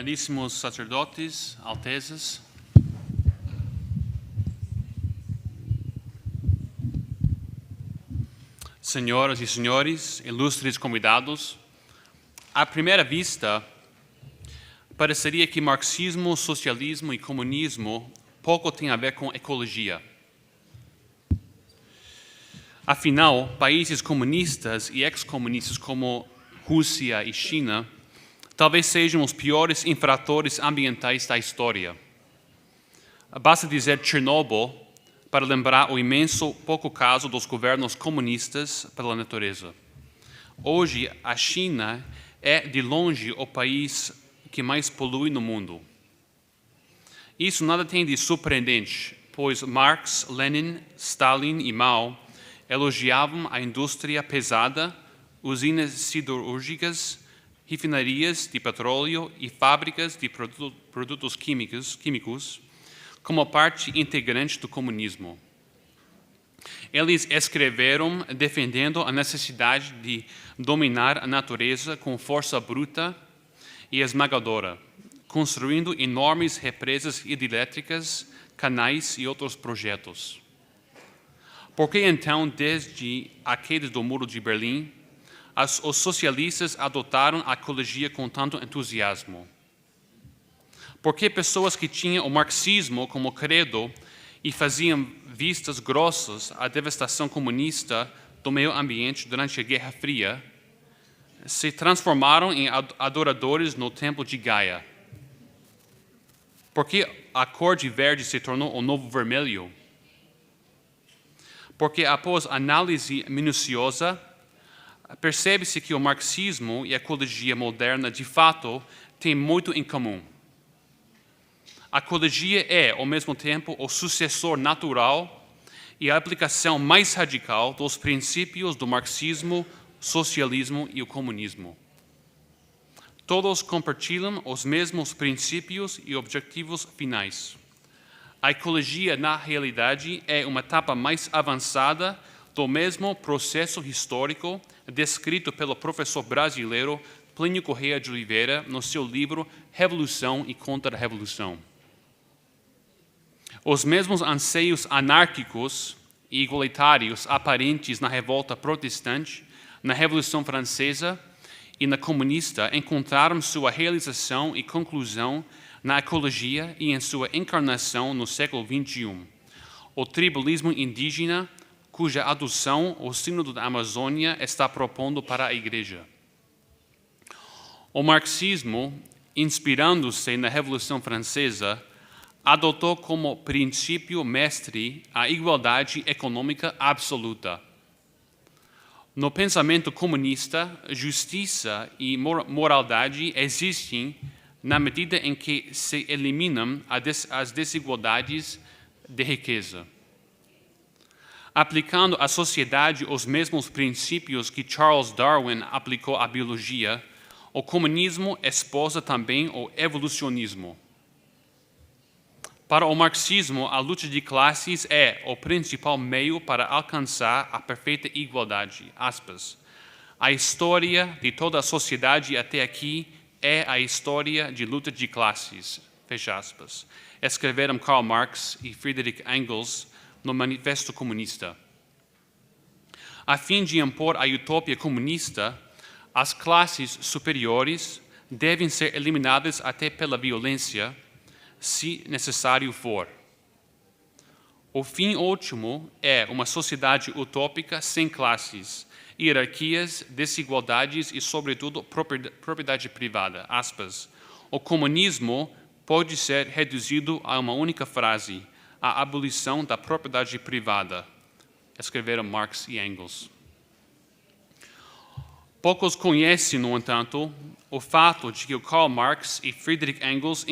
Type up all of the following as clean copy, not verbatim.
Caríssimos sacerdotes, altezas, senhoras e senhores, ilustres convidados, à primeira vista, pareceria que marxismo, socialismo e comunismo pouco têm a ver com ecologia. Afinal, países comunistas e ex-comunistas como Rússia e China talvez sejam os piores infratores ambientais da história. Basta dizer Chernobyl para lembrar o imenso pouco caso dos governos comunistas pela natureza. Hoje, a China é, de longe, o país que mais polui no mundo. Isso nada tem de surpreendente, pois Marx, Lenin, Stalin e Mao elogiavam a indústria pesada, usinas siderúrgicas, refinarias de petróleo e fábricas de produtos químicos como parte integrante do comunismo. Eles escreveram defendendo a necessidade de dominar a natureza com força bruta e esmagadora, construindo enormes represas hidrelétricas, canais e outros projetos. Por que então, desde a queda do Muro de Berlim, os socialistas adotaram a ecologia com tanto entusiasmo? Por que pessoas que tinham o marxismo como credo e faziam vistas grossas à devastação comunista do meio ambiente durante a Guerra Fria se transformaram em adoradores no templo de Gaia? Por que a cor de verde se tornou o novo vermelho? Porque após análise minuciosa, percebe-se que o marxismo e a ecologia moderna, de fato, têm muito em comum. A ecologia é, ao mesmo tempo, o sucessor natural e a aplicação mais radical dos princípios do marxismo, socialismo e o comunismo. Todos compartilham os mesmos princípios e objetivos finais. A ecologia, na realidade, é uma etapa mais avançada do mesmo processo histórico descrito pelo professor brasileiro Plínio Corrêa de Oliveira no seu livro Revolução e Contra-Revolução. Os mesmos anseios anárquicos e igualitários aparentes na revolta protestante, na Revolução Francesa e na comunista encontraram sua realização e conclusão na ecologia e em sua encarnação no século XXI. O tribalismo indígena, cuja adoção o Sínodo da Amazônia está propondo para a Igreja. O marxismo, inspirando-se na Revolução Francesa, adotou como princípio mestre a igualdade econômica absoluta. No pensamento comunista, justiça e moralidade existem na medida em que se eliminam as desigualdades de riqueza. Aplicando à sociedade os mesmos princípios que Charles Darwin aplicou à biologia, o comunismo esposa também o evolucionismo. Para o marxismo, a luta de classes é o principal meio para alcançar a perfeita igualdade. Aspas. A história de toda a sociedade até aqui é a história de luta de classes. Fecha aspas. Escreveram Karl Marx e Friedrich Engels no Manifesto Comunista. A fim de impor a utopia comunista, as classes superiores devem ser eliminadas até pela violência, se necessário for. O fim último é uma sociedade utópica sem classes, hierarquias, desigualdades e, sobretudo, propriedade privada. Aspas. O comunismo pode ser reduzido a uma única frase: a abolição da propriedade privada, escreveram Marx e Engels. Poucos conhecem, no entanto, o fato de que Karl Marx e Friedrich Engels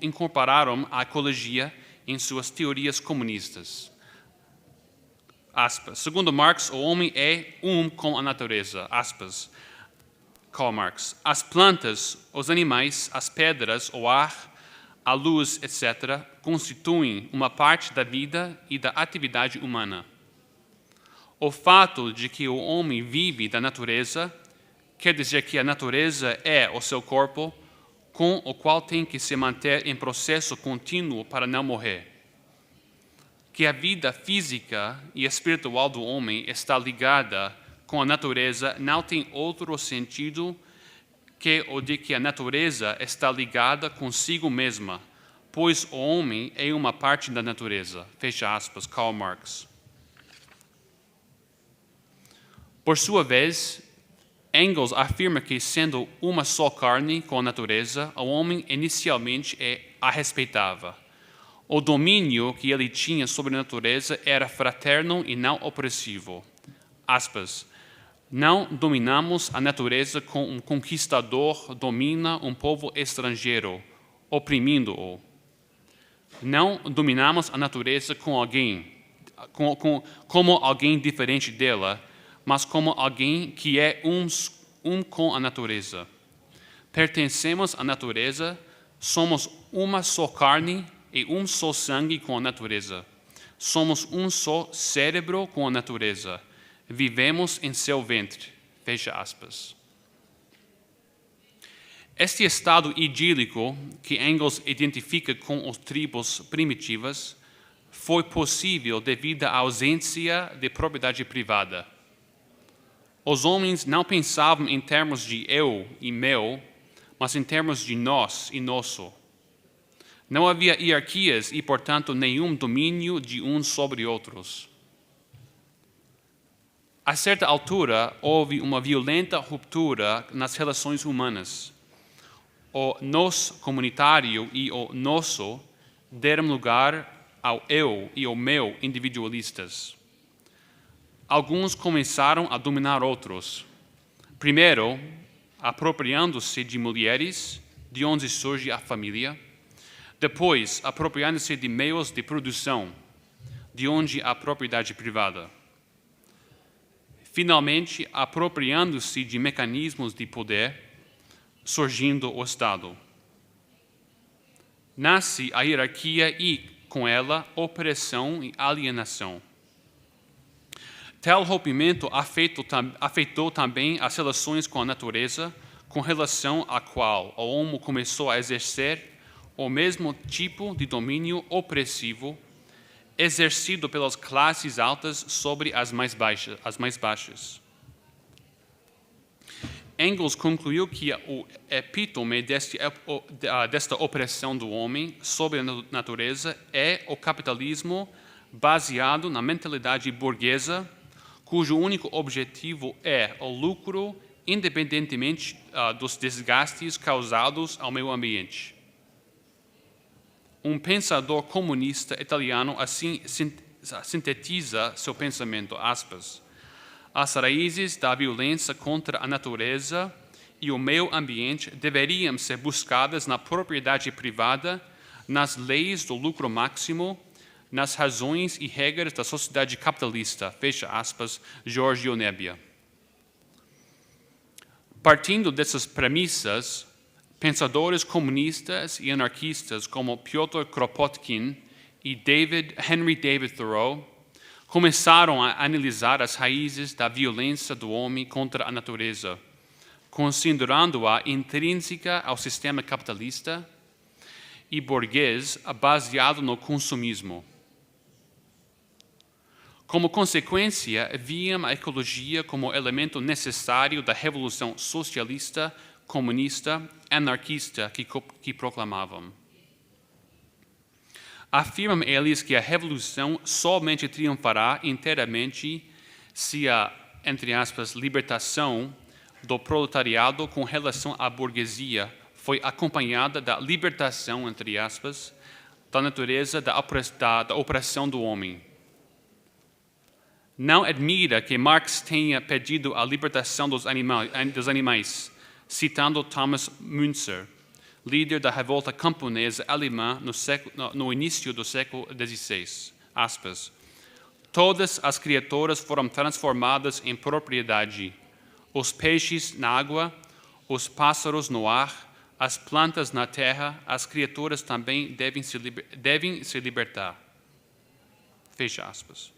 incorporaram a ecologia em suas teorias comunistas. Aspas. Segundo Marx, o homem é um com a natureza. Aspas. Karl Marx. As plantas, os animais, as pedras, o ar, a luz, etc., constituem uma parte da vida e da atividade humana. O fato de que o homem vive da natureza quer dizer que a natureza é o seu corpo, com o qual tem que se manter em processo contínuo para não morrer. Que a vida física e espiritual do homem está ligada com a natureza não tem outro sentido que o de que a natureza está ligada consigo mesma, pois o homem é uma parte da natureza. Fecha aspas, Karl Marx. Por sua vez, Engels afirma que, sendo uma só carne com a natureza, o homem inicialmente a respeitava. O domínio que ele tinha sobre a natureza era fraterno e não opressivo. Aspas, não dominamos a natureza como um conquistador domina um povo estrangeiro, oprimindo-o. Não dominamos a natureza como alguém diferente dela, mas como alguém que é um com a natureza. Pertencemos à natureza, somos uma só carne e um só sangue com a natureza. Somos um só cérebro com a natureza. Vivemos em seu ventre. Fecha aspas. Este estado idílico que Engels identifica com as tribos primitivas foi possível devido à ausência de propriedade privada. Os homens não pensavam em termos de eu e meu, mas em termos de nós e nosso. Não havia hierarquias e, portanto, nenhum domínio de uns sobre outros. A certa altura, houve uma violenta ruptura nas relações humanas. O nós comunitário e o nosso deram lugar ao eu e ao meu individualistas. Alguns começaram a dominar outros. Primeiro, apropriando-se de mulheres, de onde surge a família. Depois, apropriando-se de meios de produção, de onde a propriedade privada. Finalmente, apropriando-se de mecanismos de poder, surgindo o Estado. Nasce a hierarquia e, com ela, opressão e alienação. Tal rompimento afetou também as relações com a natureza, com relação à qual o homem começou a exercer o mesmo tipo de domínio opressivo exercido pelas classes altas sobre as mais baixas. Engels concluiu que o epítome desta opressão do homem sobre a natureza é o capitalismo baseado na mentalidade burguesa, cujo único objetivo é o lucro, independentemente dos desgastes causados ao meio ambiente. Um pensador comunista italiano assim sintetiza seu pensamento, aspas, as raízes da violência contra a natureza e o meio ambiente deveriam ser buscadas na propriedade privada, nas leis do lucro máximo, nas razões e regras da sociedade capitalista, fecha aspas, Giorgio Nebbia. Partindo dessas premissas, pensadores comunistas e anarquistas como Piotr Kropotkin e Henry David Thoreau começaram a analisar as raízes da violência do homem contra a natureza, considerando-a intrínseca ao sistema capitalista e burguês baseado no consumismo. Como consequência, viam a ecologia como elemento necessário da revolução socialista, comunista, anarquista que proclamavam. Afirmam eles que a revolução somente triunfará inteiramente se a, entre aspas, libertação do proletariado com relação à burguesia foi acompanhada da libertação, entre aspas, da natureza da opressão do homem. Não admira que Marx tenha pedido a libertação dos animais, citando Thomas Müntzer, líder da revolta camponesa alemã no início do século XVI. Aspas, todas as criaturas foram transformadas em propriedade. Os peixes na água, os pássaros no ar, as plantas na terra, as criaturas também devem se libertar. Fecha aspas.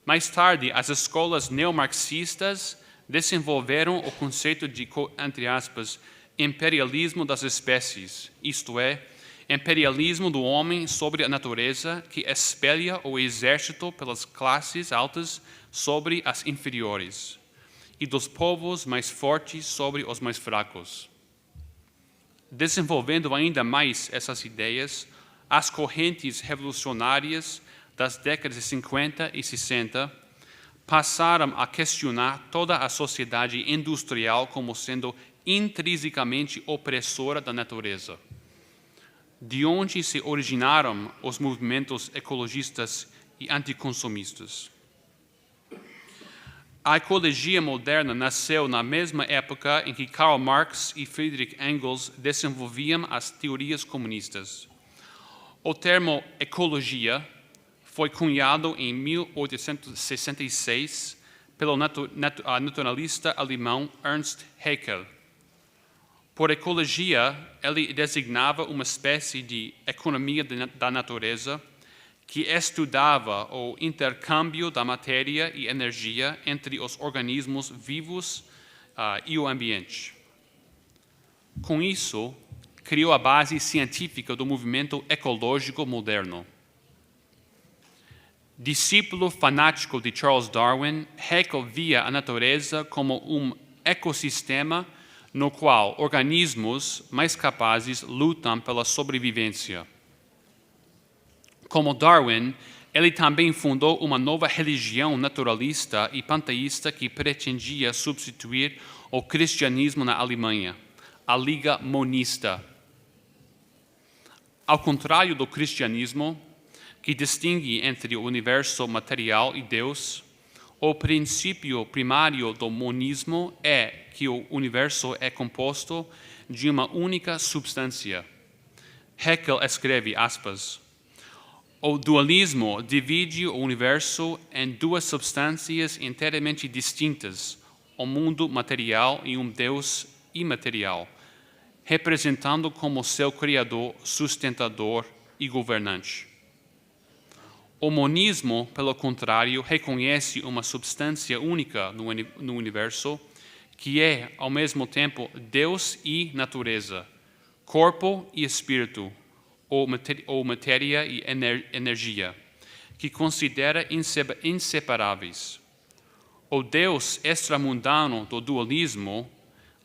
Mais tarde, as escolas neomarxistas desenvolveram o conceito de, entre aspas, imperialismo das espécies, isto é, imperialismo do homem sobre a natureza que espelha o exército pelas classes altas sobre as inferiores e dos povos mais fortes sobre os mais fracos. Desenvolvendo ainda mais essas ideias, as correntes revolucionárias das décadas de 50 e 60 passaram a questionar toda a sociedade industrial como sendo intrinsecamente opressora da natureza. De onde se originaram os movimentos ecologistas e anticonsumistas. A ecologia moderna nasceu na mesma época em que Karl Marx e Friedrich Engels desenvolviam as teorias comunistas. O termo ecologia foi cunhado em 1866 pelo naturalista alemão Ernst Haeckel. Por ecologia, ele designava uma espécie de economia da natureza que estudava o intercâmbio da matéria e energia entre os organismos vivos e o ambiente. Com isso, criou a base científica do movimento ecológico moderno. Discípulo fanático de Charles Darwin, Haeckel via a natureza como um ecossistema no qual organismos mais capazes lutam pela sobrevivência. Como Darwin, ele também fundou uma nova religião naturalista e panteísta que pretendia substituir o cristianismo na Alemanha, a Liga Monista. Ao contrário do cristianismo, que distingue entre o universo material e Deus, o princípio primário do monismo é que o universo é composto de uma única substância. Haeckel escreve, aspas, o dualismo divide o universo em duas substâncias inteiramente distintas, o mundo material e um Deus imaterial, representando como seu criador, sustentador e governante. O monismo, pelo contrário, reconhece uma substância única no universo, que é, ao mesmo tempo, Deus e natureza, corpo e espírito, ou matéria e energia, que considera inseparáveis. O Deus extramundano do dualismo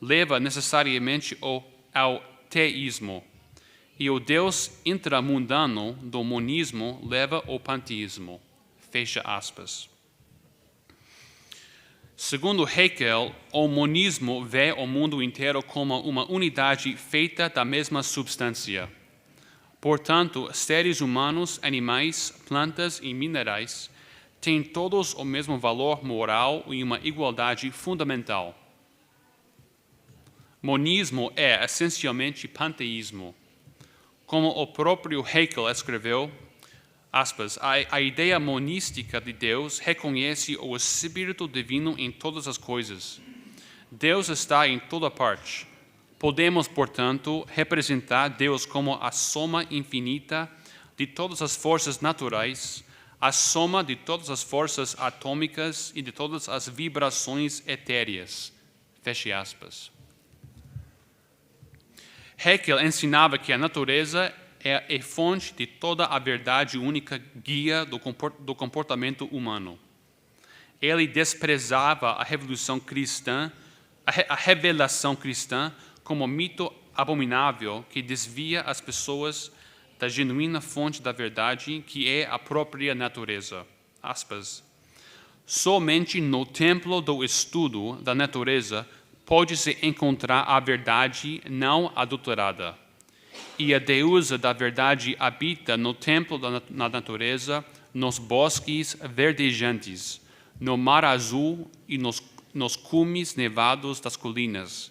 leva necessariamente ao teísmo, e o Deus intramundano do monismo leva ao panteísmo. Fecha aspas. Segundo Haeckel, o monismo vê o mundo inteiro como uma unidade feita da mesma substância. Portanto, seres humanos, animais, plantas e minerais têm todos o mesmo valor moral e uma igualdade fundamental. Monismo é essencialmente panteísmo. Como o próprio Haeckel escreveu, aspas, a ideia monística de Deus reconhece o Espírito Divino em todas as coisas. Deus está em toda parte. Podemos, portanto, representar Deus como a soma infinita de todas as forças naturais, a soma de todas as forças atômicas e de todas as vibrações etéreas. Feche aspas. Haeckel ensinava que a natureza é fonte de toda a verdade única guia do comportamento humano. Ele desprezava a revelação cristã como mito abominável que desvia as pessoas da genuína fonte da verdade, que é a própria natureza. Aspas. Somente no templo do estudo da natureza pode-se encontrar a verdade não adulterada. E a deusa da verdade habita no templo da natureza, nos bosques verdejantes, no mar azul e nos cumes nevados das colinas,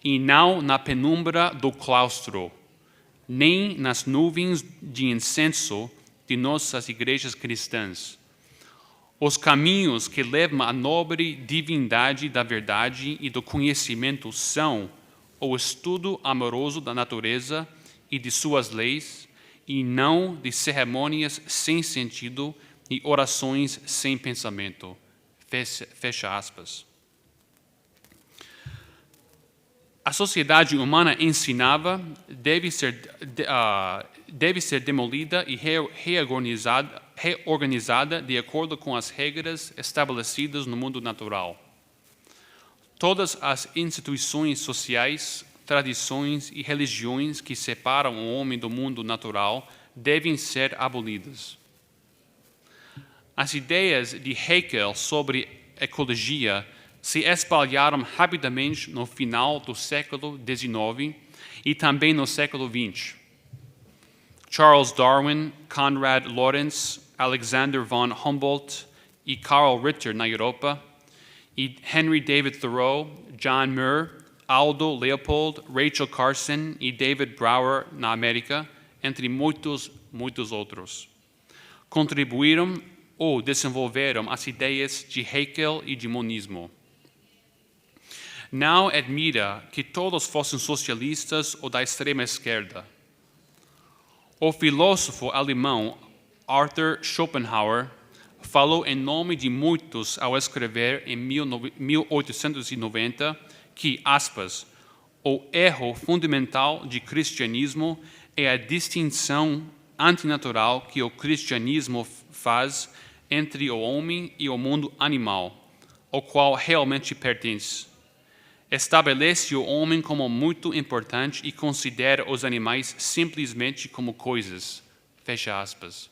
e não na penumbra do claustro, nem nas nuvens de incenso de nossas igrejas cristãs. Os caminhos que levam à nobre divindade da verdade e do conhecimento são o estudo amoroso da natureza e de suas leis, e não de cerimônias sem sentido e orações sem pensamento. Fecha aspas. a sociedade humana ensinava deve ser demolida e reorganizada de acordo com as regras estabelecidas no mundo natural. Todas as instituições sociais, tradições e religiões que separam o homem do mundo natural devem ser abolidas. As ideias de Haeckel sobre ecologia se espalharam rapidamente no final do século XIX e também no século XX. Charles Darwin, Konrad Lorenz, Alexander von Humboldt e Karl Ritter na Europa, e Henry David Thoreau, John Muir, Aldo Leopold, Rachel Carson e David Brower na América, entre muitos outros. Contribuíram ou desenvolveram as ideias de Haeckel e de monismo. Não admira que todos fossem socialistas ou da extrema esquerda. O filósofo alemão Arthur Schopenhauer falou em nome de muitos ao escrever em 1890 que, aspas, o erro fundamental do cristianismo é a distinção antinatural que o cristianismo faz entre o homem e o mundo animal, ao qual realmente pertence. Estabelece o homem como muito importante e considera os animais simplesmente como coisas. Fecha aspas.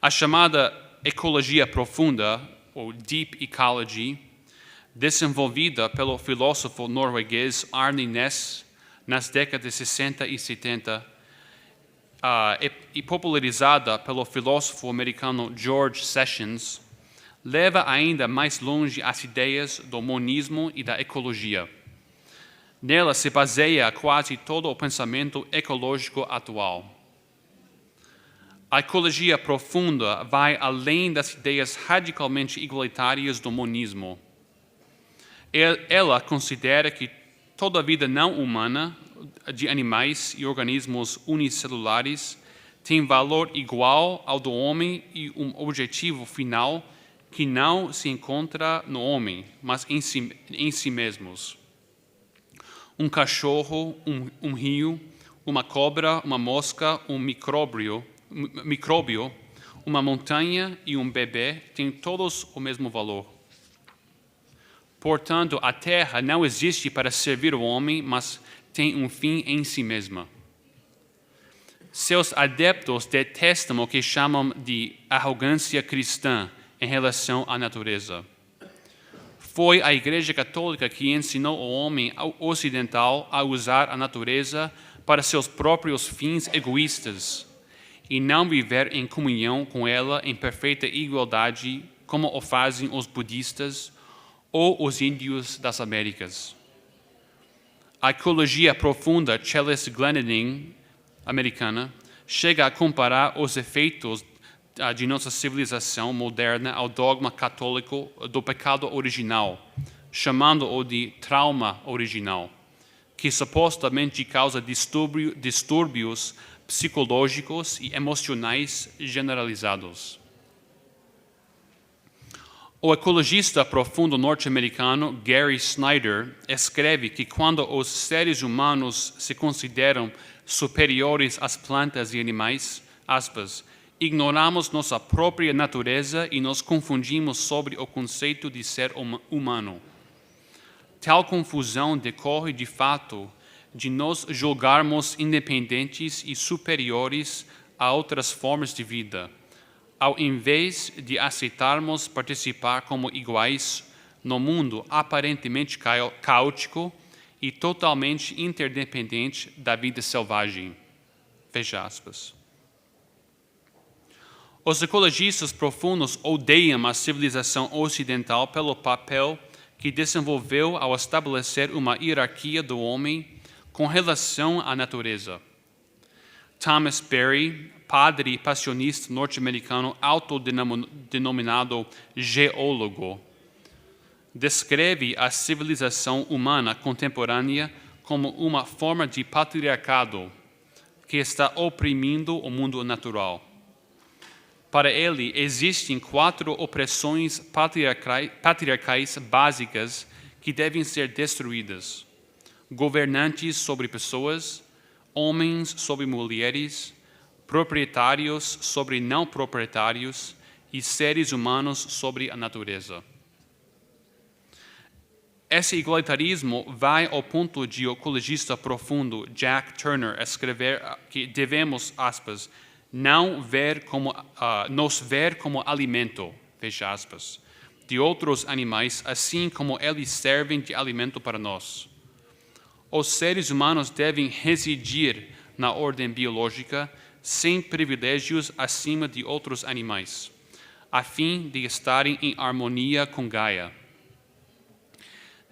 A chamada ecologia profunda, ou Deep Ecology, desenvolvida pelo filósofo norueguês Arne Næss nas décadas de 60 e 70, e popularizada pelo filósofo americano George Sessions, leva ainda mais longe as ideias do monismo e da ecologia. Nela se baseia quase todo o pensamento ecológico atual. A ecologia profunda vai além das ideias radicalmente igualitárias do monismo. Ela considera que toda a vida não humana, de animais e organismos unicelulares, tem valor igual ao do homem e um objetivo final que não se encontra no homem, mas em si mesmos. Um cachorro, um rio, uma cobra, uma mosca, um micróbio, uma montanha e um bebê têm todos o mesmo valor. Portanto, a terra não existe para servir o homem, mas tem um fim em si mesma. Seus adeptos detestam o que chamam de arrogância cristã em relação à natureza. Foi a Igreja Católica que ensinou o homem ocidental a usar a natureza para seus próprios fins egoístas e não viver em comunhão com ela em perfeita igualdade, como o fazem os budistas ou os índios das Américas. A ecologia profunda Charles Glendenning, americana, chega a comparar os efeitos de nossa civilização moderna ao dogma católico do pecado original, chamando-o de trauma original, que supostamente causa distúrbios psicológicos e emocionais generalizados. O ecologista profundo norte-americano Gary Snyder escreve que quando os seres humanos se consideram superiores às plantas e animais, aspas, ignoramos nossa própria natureza e nos confundimos sobre o conceito de ser humano. Tal confusão decorre de fato de nos julgarmos independentes e superiores a outras formas de vida, ao invés de aceitarmos participar como iguais no mundo aparentemente caótico e totalmente interdependente da vida selvagem. Fecha aspas. Os ecologistas profundos odeiam a civilização ocidental pelo papel que desenvolveu ao estabelecer uma hierarquia do homem com relação à natureza. Thomas Berry, padre passionista norte-americano autodenominado geólogo, descreve a civilização humana contemporânea como uma forma de patriarcado que está oprimindo o mundo natural. Para ele, existem 4 opressões patriarcais básicas que devem ser destruídas: governantes sobre pessoas, homens sobre mulheres, proprietários sobre não proprietários e seres humanos sobre a natureza. Esse igualitarismo vai ao ponto de o ecologista profundo Jack Turner escrever que devemos, aspas, nos ver como alimento, fecha aspas, de outros animais, assim como eles servem de alimento para nós. Os seres humanos devem residir na ordem biológica sem privilégios acima de outros animais, a fim de estarem em harmonia com Gaia.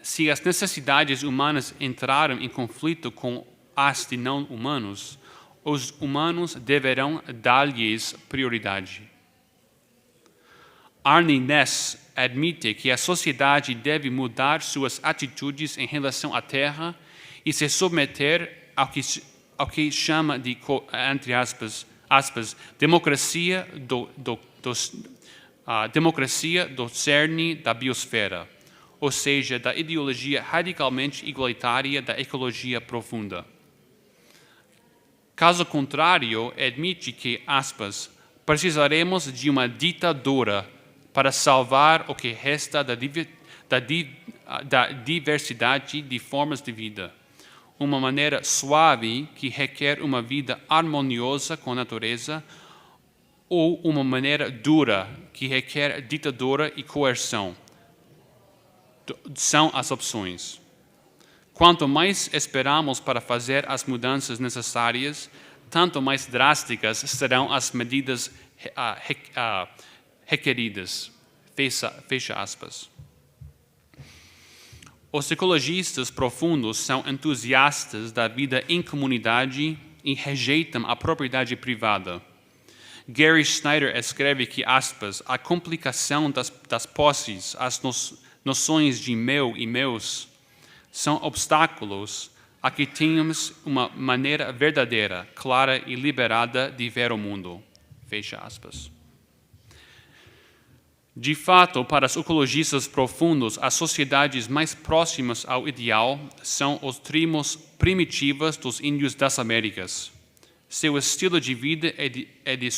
Se as necessidades humanas entraram em conflito com as de não-humanos, os humanos deverão dar-lhes prioridade. Arne Ness admite que a sociedade deve mudar suas atitudes em relação à Terra e se submeter ao que chama de, entre aspas, democracia democracia do cerne da biosfera, ou seja, da ideologia radicalmente igualitária da ecologia profunda. Caso contrário, admite que, aspas, precisaremos de uma ditadura para salvar o que resta da diversidade de formas de vida, uma maneira suave que requer uma vida harmoniosa com a natureza, ou uma maneira dura que requer ditadura e coerção. São as opções. Quanto mais esperamos para fazer as mudanças necessárias, tanto mais drásticas serão as medidas requeridas. Fecha aspas. Os ecologistas profundos são entusiastas da vida em comunidade e rejeitam a propriedade privada. Gary Snyder escreve que, aspas, a complicação das posses, as noções de meu e meus, são obstáculos a que tenhamos uma maneira verdadeira, clara e liberada de ver o mundo. Fecha aspas. De fato, para os ecologistas profundos, as sociedades mais próximas ao ideal são os tribos primitivas dos índios das Américas. Seu estilo de vida é de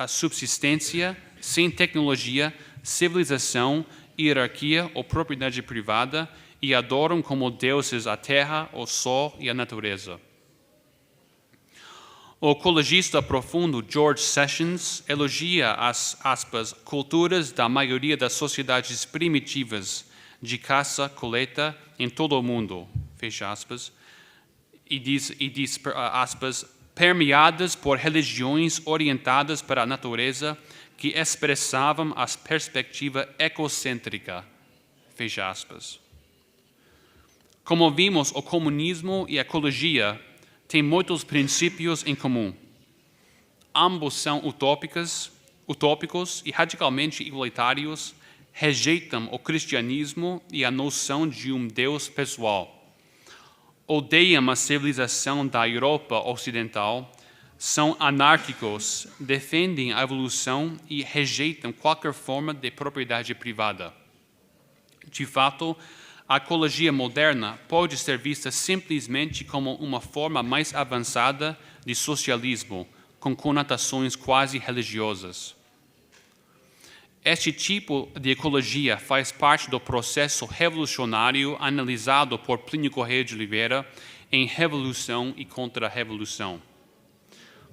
subsistência, sem tecnologia, civilização, hierarquia ou propriedade privada, e adoram como deuses a terra, o sol e a natureza. O ecologista profundo George Sessions elogia as, aspas, culturas da maioria das sociedades primitivas de caça-coleta em todo o mundo, fecha aspas, e diz aspas, permeadas por religiões orientadas para a natureza que expressavam a perspectiva ecocêntrica, fecha aspas. Como vimos, o comunismo e a ecologia têm muitos princípios em comum. Ambos são utópicos e radicalmente igualitários, rejeitam o cristianismo e a noção de um Deus pessoal. Odeiam a civilização da Europa Ocidental, são anárquicos, defendem a evolução e rejeitam qualquer forma de propriedade privada. De fato, a ecologia moderna pode ser vista simplesmente como uma forma mais avançada de socialismo, com conotações quase religiosas. Este tipo de ecologia faz parte do processo revolucionário analisado por Plínio Corrêa de Oliveira em Revolução e Contra-Revolução.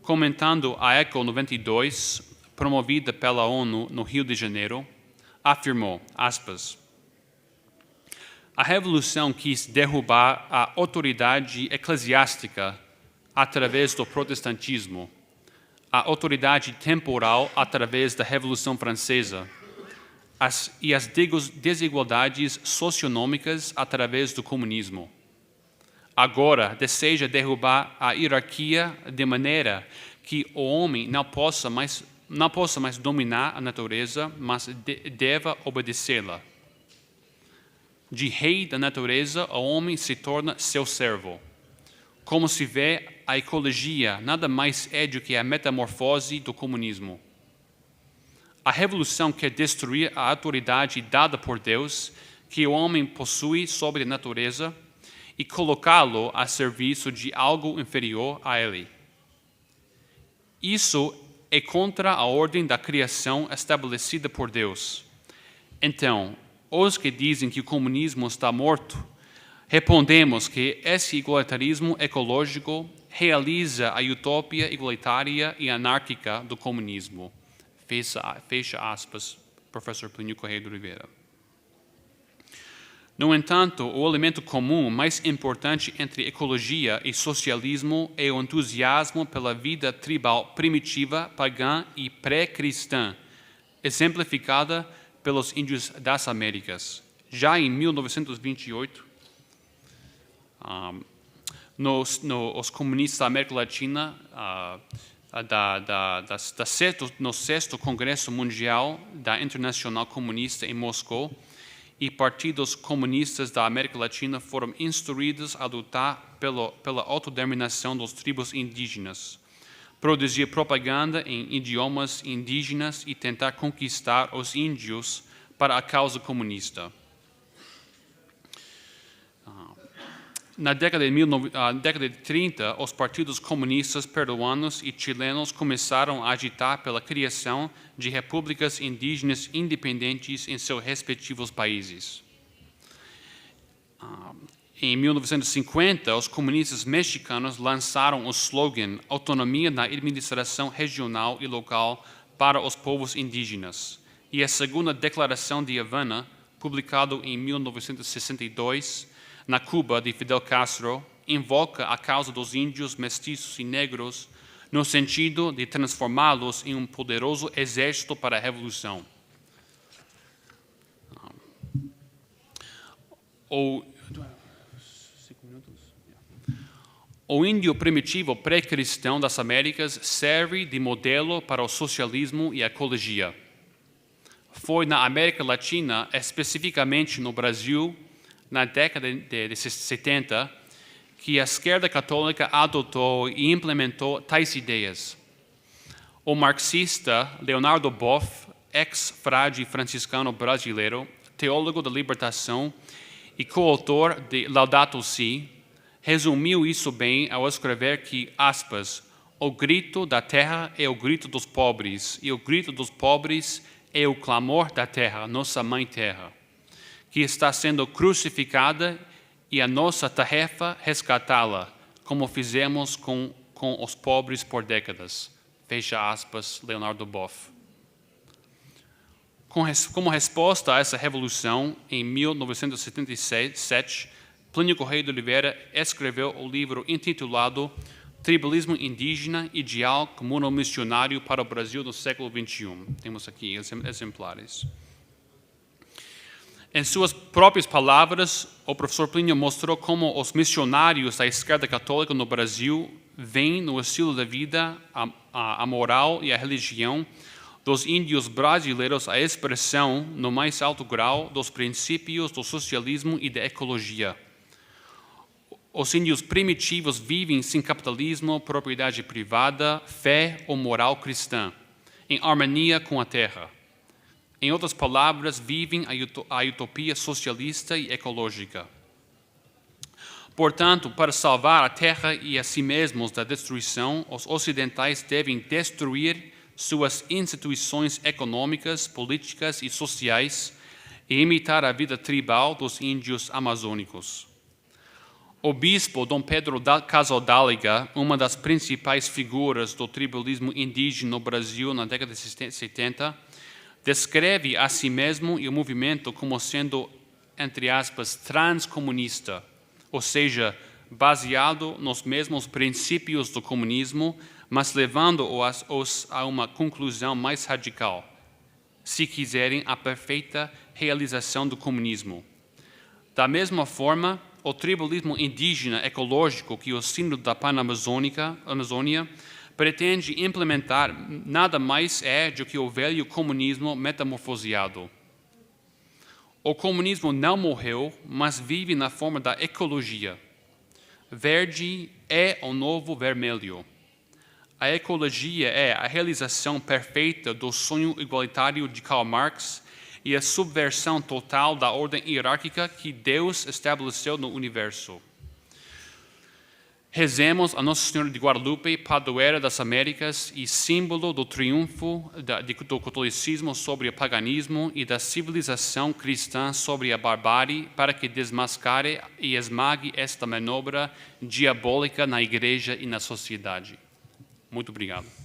Comentando a Eco 92, promovida pela ONU no Rio de Janeiro, afirmou, aspas, a Revolução quis derrubar a autoridade eclesiástica através do protestantismo, a autoridade temporal através da Revolução Francesa e as desigualdades socioeconômicas através do comunismo. Agora deseja derrubar a hierarquia de maneira que o homem não possa mais dominar a natureza, mas deva obedecê-la. De rei da natureza, o homem se torna seu servo. Como se vê, a ecologia nada mais é do que a metamorfose do comunismo. A revolução quer destruir a autoridade dada por Deus, que o homem possui sobre a natureza e colocá-lo a serviço de algo inferior a ele. Isso é contra a ordem da criação estabelecida por Deus. Então, os que dizem que o comunismo está morto, respondemos que esse igualitarismo ecológico realiza a utopia igualitária e anárquica do comunismo. Fecha aspas, professor Plínio Correia de Oliveira. No entanto, o elemento comum mais importante entre ecologia e socialismo é o entusiasmo pela vida tribal primitiva, pagã e pré-cristã, exemplificada pelos índios das Américas. Já em 1928, os comunistas da América Latina, no 6º Congresso Mundial da Internacional Comunista em Moscou, e partidos comunistas da América Latina foram instruídos a lutar pela autodeterminação dos tribos indígenas, produzir propaganda em idiomas indígenas e tentar conquistar os índios para a causa comunista. Na década de 30, os partidos comunistas peruanos e chilenos começaram a agitar pela criação de repúblicas indígenas independentes em seus respectivos países. Em 1950, os comunistas mexicanos lançaram o slogan Autonomia na administração regional e local para os povos indígenas. E a segunda Declaração de Havana, publicado em 1962, na Cuba de Fidel Castro, invoca a causa dos índios, mestiços e negros no sentido de transformá-los em um poderoso exército para a revolução. O índio primitivo pré-cristão das Américas serve de modelo para o socialismo e a ecologia. Foi na América Latina, especificamente no Brasil, na década de 70, que a esquerda católica adotou e implementou tais ideias. O marxista Leonardo Boff, ex-frade franciscano brasileiro, teólogo da libertação e coautor de Laudato Si, resumiu isso bem ao escrever que, aspas, o grito da terra é o grito dos pobres, e o grito dos pobres é o clamor da terra, nossa mãe terra, que está sendo crucificada, e a nossa tarefa resgatá-la, como fizemos com os pobres por décadas. Fecha aspas, Leonardo Boff. Como resposta a essa revolução, em 1977, Plínio Correia de Oliveira escreveu o livro intitulado Tribalismo Indígena, Ideal Comuno-Missionário para o Brasil do século XXI. Temos aqui exemplares. Em suas próprias palavras, o professor Plínio mostrou como os missionários da esquerda católica no Brasil veem no estilo de vida, a moral e a religião dos índios brasileiros a expressão, no mais alto grau, dos princípios do socialismo e da ecologia. Os índios primitivos vivem sem capitalismo, propriedade privada, fé ou moral cristã, em harmonia com a terra. Em outras palavras, vivem a utopia socialista e ecológica. Portanto, para salvar a terra e a si mesmos da destruição, os ocidentais devem destruir suas instituições econômicas, políticas e sociais e imitar a vida tribal dos índios amazônicos. O bispo Dom Pedro Casaldáliga, uma das principais figuras do tribalismo indígena no Brasil na década de 70, descreve a si mesmo e o movimento como sendo, entre aspas, transcomunista, ou seja, baseado nos mesmos princípios do comunismo, mas levando-os a uma conclusão mais radical, se quiserem, a perfeita realização do comunismo. Da mesma forma, o tribalismo indígena ecológico que o Sínodo da Pan-Amazônia pretende implementar nada mais é do que o velho comunismo metamorfoseado. O comunismo não morreu, mas vive na forma da ecologia. Verde é o novo vermelho. A ecologia é a realização perfeita do sonho igualitário de Karl Marx e a subversão total da ordem hierárquica que Deus estabeleceu no universo. Rezemos a Nossa Senhora de Guadalupe, padroeira das Américas e símbolo do triunfo do catolicismo sobre o paganismo e da civilização cristã sobre a barbárie, para que desmascare e esmague esta manobra diabólica na Igreja e na sociedade. Muito obrigado.